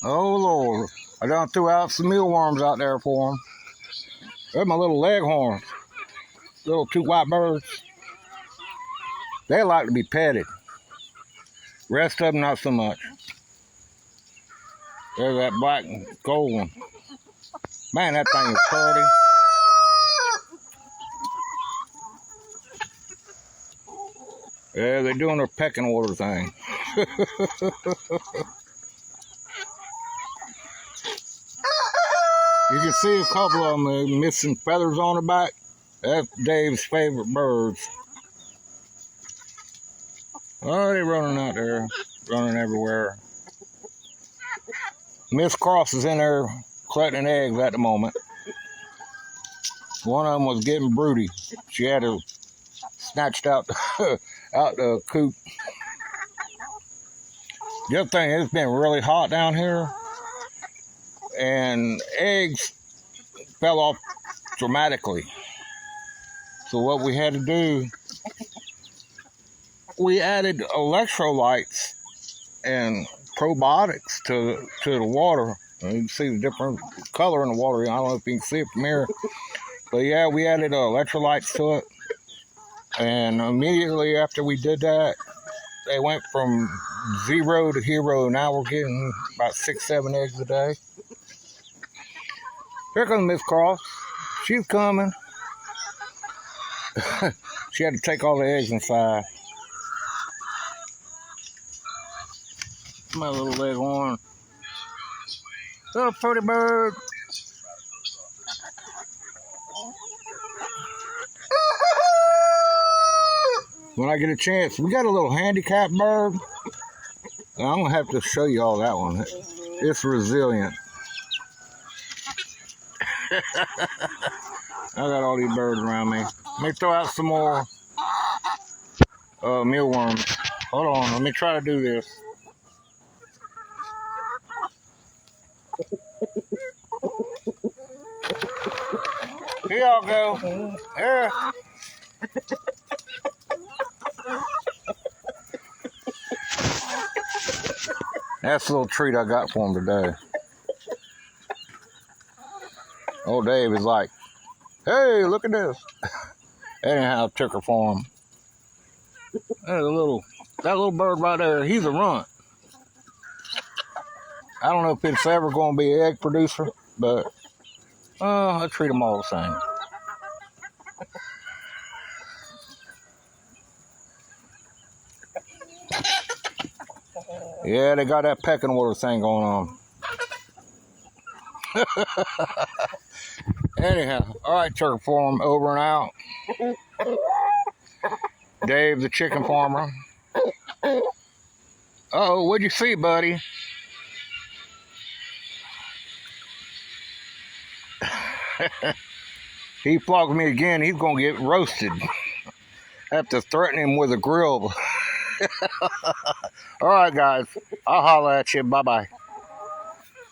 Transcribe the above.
Oh, Lord. I done threw out some mealworms out there for them. They're my little leghorns. Little two white birds. They like to be petted. Rest of them, not so much. There's that black and gold one. Man, that thing is pretty. Yeah, they're doing their pecking order thing. You can see a couple of them missing feathers on the back. That's Dave's favorite birds. Oh, they're running out there, running everywhere. Miss Cross is in there collecting eggs at the moment. One of them was getting broody. She had her snatched out out the coop. The other thing, it's been really hot down here, and eggs fell off dramatically. So what we had to do, we added electrolytes and probiotics to the water. And you can see the different color in the water. I don't know if you can see it from here. But yeah, we added electrolytes to it. And immediately after we did that, they went from 0 to hero. Now we're getting about 6-7 eggs a day. Here comes Miss Cross. She's coming. She had to take all the eggs inside. My little leghorn. Little pretty bird. When I get a chance, we got a little handicapped bird. I'm going to have to show you all that one. It's resilient. I got all these birds around me. Let me throw out some more mealworms. Hold on, let me try to do this. Here y'all go. Here. That's a little treat I got for him today. Old Dave is like, hey, look at this. Anyhow, I took her for him. There's that little bird right there, he's a runt. I don't know if it's ever going to be an egg producer, but I treat them all the same. Yeah, they got that pecking order thing going on. Anyhow, all right, turkey farm over and out. Dave, the chicken farmer. Uh-oh, what'd you see, buddy? He flogged me again. He's going to get roasted. I have to threaten him with a grill. All right, guys. I'll holler at you. Bye-bye.